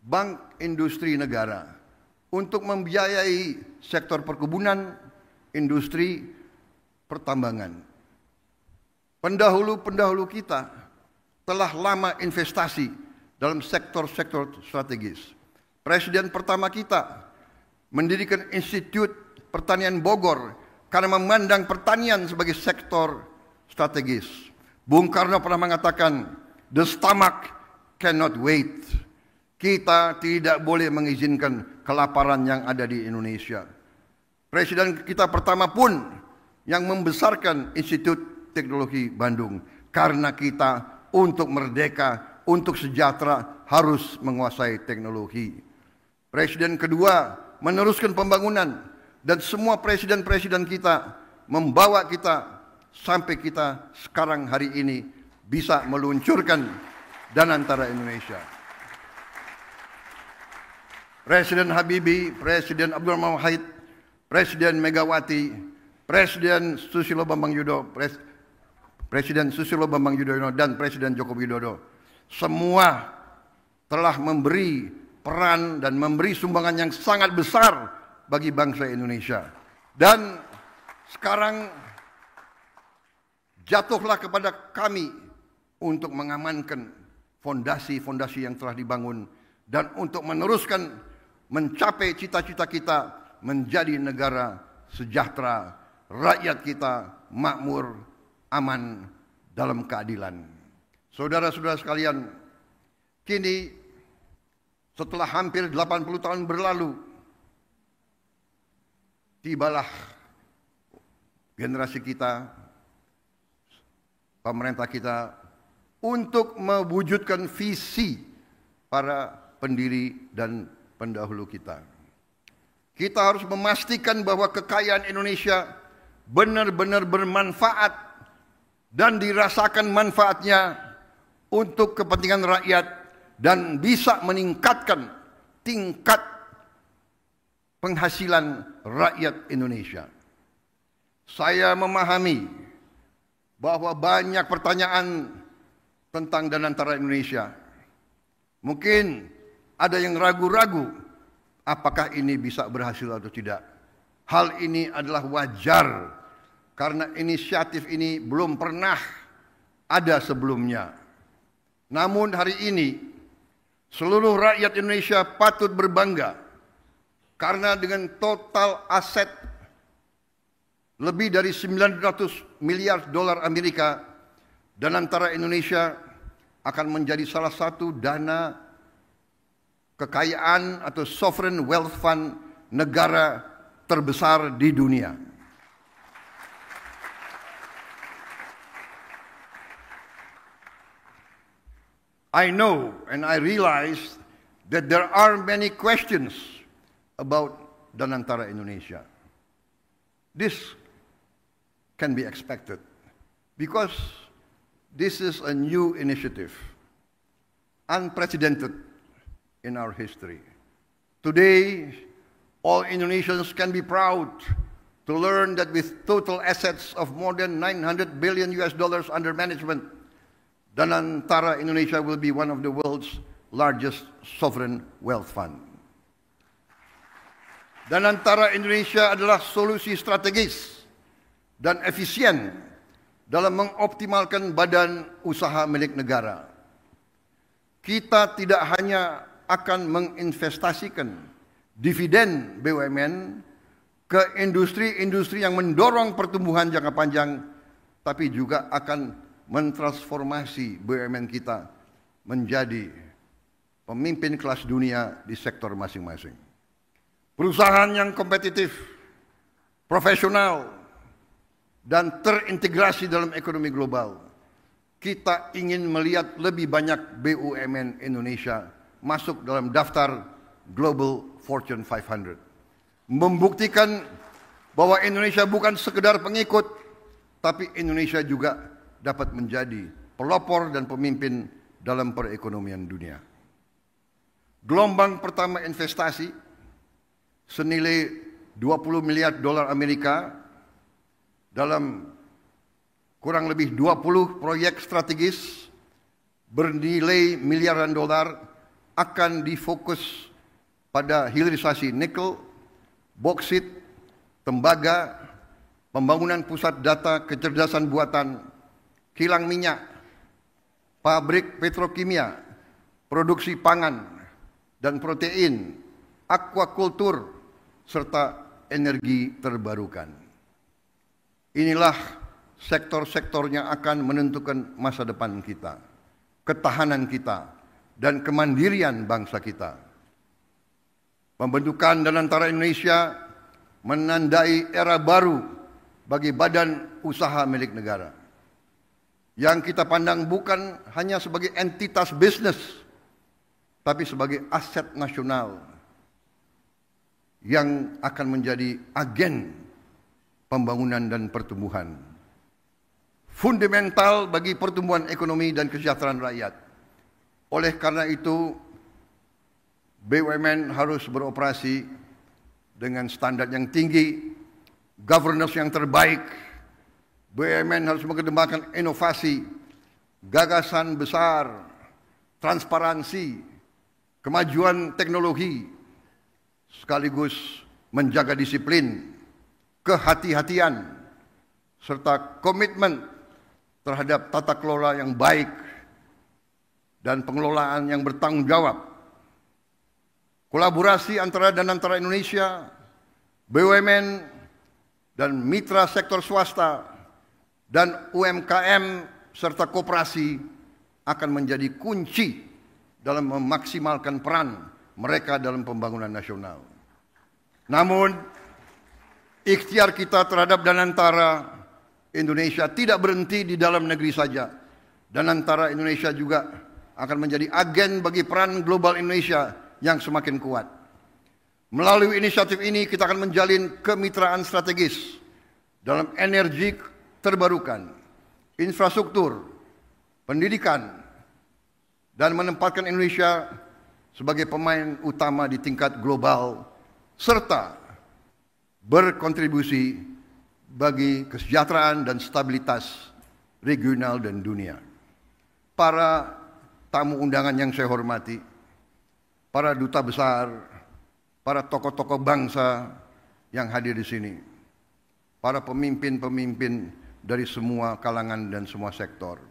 bank industri negara untuk membiayai sektor perkebunan, industri, pertambangan. Pendahulu-pendahulu kita telah lama investasi dalam sektor-sektor strategis. Presiden pertama kita mendirikan Institut Pertanian Bogor karena memandang pertanian sebagai sektor strategis. Bung Karno pernah mengatakan, "The stomach cannot wait." Kita tidak boleh mengizinkan kelaparan yang ada di Indonesia. Presiden kita pertama pun yang membesarkan Institut Teknologi Bandung karena kita untuk merdeka, untuk sejahtera harus menguasai teknologi. Presiden kedua meneruskan pembangunan dan semua presiden-presiden kita membawa kita sampai kita sekarang hari ini bisa meluncurkan Danantara Indonesia. Presiden Habibie, Presiden Abdurrahman Wahid, Presiden Megawati, Presiden Susilo Bambang Yudhoyono, Presiden Susilo Bambang Yudhoyono dan Presiden Joko Widodo semua telah memberi peran dan memberi sumbangan yang sangat besar bagi bangsa Indonesia. Dan sekarang jatuhlah kepada kami untuk mengamankan fondasi-fondasi yang telah dibangun dan untuk meneruskan mencapai cita-cita kita menjadi negara sejahtera, rakyat kita makmur, aman, dalam keadilan. Saudara-saudara sekalian, kini setelah hampir 80 tahun berlalu, tibalah generasi kita, pemerintah kita untuk mewujudkan visi para pendiri dan pendahulu kita. Kita harus memastikan bahwa kekayaan Indonesia benar-benar bermanfaat dan dirasakan manfaatnya untuk kepentingan rakyat dan bisa meningkatkan tingkat penghasilan rakyat Indonesia. Saya memahami bahwa banyak pertanyaan tentang Danantara Indonesia. Mungkin ada yang ragu-ragu apakah ini bisa berhasil atau tidak. Hal ini adalah wajar karena inisiatif ini belum pernah ada sebelumnya. Namun hari ini seluruh rakyat Indonesia patut berbangga karena dengan total aset lebih dari 900 miliar dolar Amerika, Danantara Indonesia akan menjadi salah satu dana kekayaan atau sovereign wealth fund negara terbesar di dunia. I know and I realize that there are many questions about Danantara Indonesia. This can be expected because this is a new initiative, unprecedented in our history. Today, all Indonesians can be proud to learn that with total assets of more than $900 billion under management, Danantara Indonesia will be one of the world's largest sovereign wealth fund. Danantara Indonesia adalah solusi strategis dan efisien dalam mengoptimalkan badan usaha milik negara. Kita tidak hanya akan menginvestasikan dividen BUMN ke industri-industri yang mendorong pertumbuhan jangka panjang, tapi juga akan mentransformasi BUMN kita menjadi pemimpin kelas dunia di sektor masing-masing. Perusahaan yang kompetitif, profesional, dan terintegrasi dalam ekonomi global. Kita ingin melihat lebih banyak BUMN Indonesia masuk dalam daftar Global Fortune 500. Membuktikan bahwa Indonesia bukan sekedar pengikut, tapi Indonesia juga dapat menjadi pelopor dan pemimpin dalam perekonomian dunia. Gelombang pertama investasi senilai 20 miliar dolar Amerika dalam kurang lebih 20 proyek strategis bernilai miliaran dolar akan difokus pada hilirisasi nikel, boksit, tembaga, pembangunan pusat data kecerdasan buatan, kilang minyak, pabrik petrokimia, produksi pangan dan protein, aquakultur, serta energi terbarukan. Inilah sektor-sektor yang akan menentukan masa depan kita, ketahanan kita, dan kemandirian bangsa kita. Pembentukan dan antara Indonesia menandai era baru bagi badan usaha milik negara, yang kita pandang bukan hanya sebagai entitas bisnis, tapi sebagai aset nasional yang akan menjadi agen pembangunan dan pertumbuhan, fundamental bagi pertumbuhan ekonomi dan kesejahteraan rakyat. Oleh karena itu, BUMN harus beroperasi dengan standar yang tinggi, governance yang terbaik. BUMN harus mengedepankan inovasi, gagasan besar, transparansi, kemajuan teknologi, sekaligus menjaga disiplin, kehati-hatian, serta komitmen terhadap tata kelola yang baik dan pengelolaan yang bertanggung jawab. Kolaborasi antara Indonesia, BUMN, dan mitra sektor swasta, dan UMKM serta koperasi akan menjadi kunci dalam memaksimalkan peran mereka dalam pembangunan nasional. Namun, ikhtiar kita terhadap Danantara Indonesia tidak berhenti di dalam negeri saja. Danantara Indonesia juga akan menjadi agen bagi peran global Indonesia yang semakin kuat. Melalui inisiatif ini kita akan menjalin kemitraan strategis dalam energi terbarukan, infrastruktur, pendidikan, dan menempatkan Indonesia sebagai pemain utama di tingkat global, serta berkontribusi bagi kesejahteraan dan stabilitas regional dan dunia. Para tamu undangan yang saya hormati, para duta besar, para tokoh-tokoh bangsa yang hadir di sini, para pemimpin-pemimpin dari semua kalangan dan semua sektor.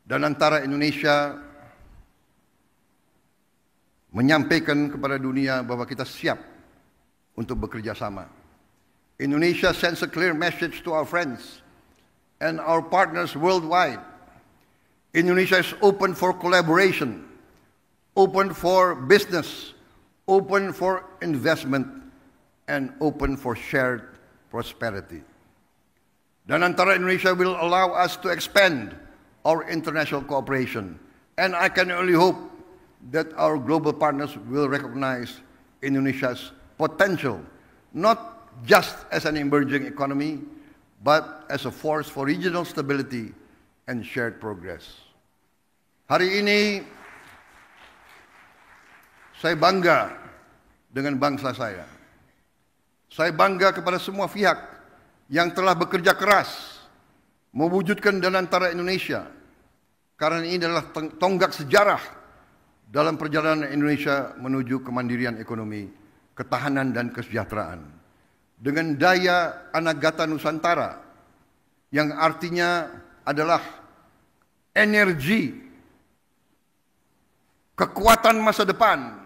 Danantara Indonesia menyampaikan kepada dunia bahwa kita siap untuk bekerja sama. Indonesia sends a clear message to our friends and our partners worldwide. Indonesia is open for collaboration, open for business, open for investment, and open for shared prosperity. Danantara Indonesia will allow us to expand our international cooperation, and I can only hope that our global partners will recognize Indonesia's potential, not just as an emerging economy, but as a force for regional stability and shared progress. Hari ini saya bangga dengan bangsa saya. Saya bangga kepada semua pihak yang telah bekerja keras mewujudkan Danantara Indonesia, karena ini adalah tonggak sejarah dalam perjalanan Indonesia menuju kemandirian ekonomi, ketahanan dan kesejahteraan. Dengan daya Anagata Nusantara yang artinya adalah energi, kekuatan masa depan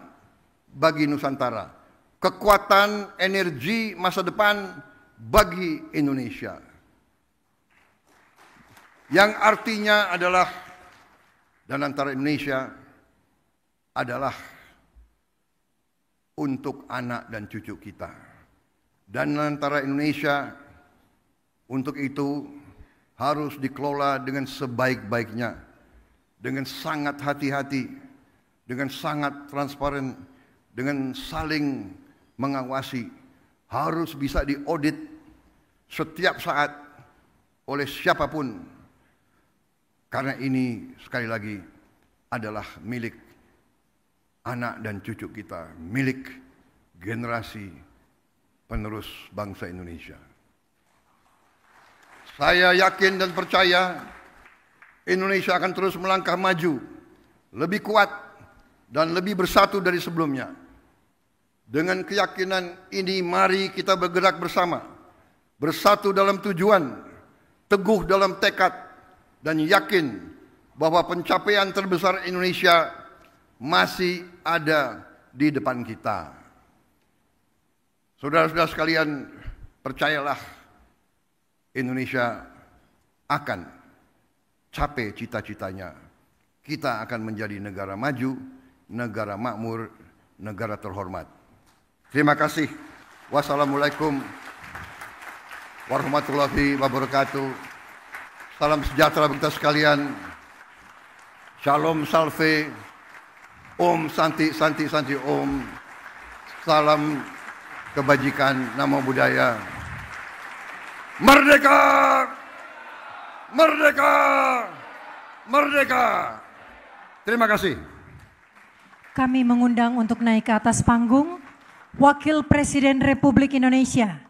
bagi Nusantara, kekuatan energi masa depan bagi Indonesia, yang artinya adalah Danantara Indonesia adalah untuk anak dan cucu kita. Danantara Indonesia untuk itu harus dikelola dengan sebaik-baiknya, dengan sangat hati-hati, dengan sangat transparan, dengan saling mengawasi, harus bisa diaudit setiap saat oleh siapapun, karena ini sekali lagi adalah milik anak dan cucu kita, milik generasi penerus bangsa Indonesia. Saya yakin dan percaya Indonesia akan terus melangkah maju, lebih kuat, dan lebih bersatu dari sebelumnya. Dengan keyakinan ini mari kita bergerak bersama, bersatu dalam tujuan, teguh dalam tekad, dan yakin bahwa pencapaian terbesar Indonesia masih ada di depan kita. Saudara-saudara sekalian, percayalah, Indonesia akan capai cita-citanya. Kita akan menjadi negara maju, negara makmur, negara terhormat. Terima kasih. Wassalamualaikum warahmatullahi wabarakatuh. Salam sejahtera bagi kita sekalian. Shalom salve. Om Santi Santi Santi Om. Salam kebajikan, namo buddhaya. Merdeka! Merdeka! Merdeka! Terima kasih. Kami mengundang untuk naik ke atas panggung Wakil Presiden Republik Indonesia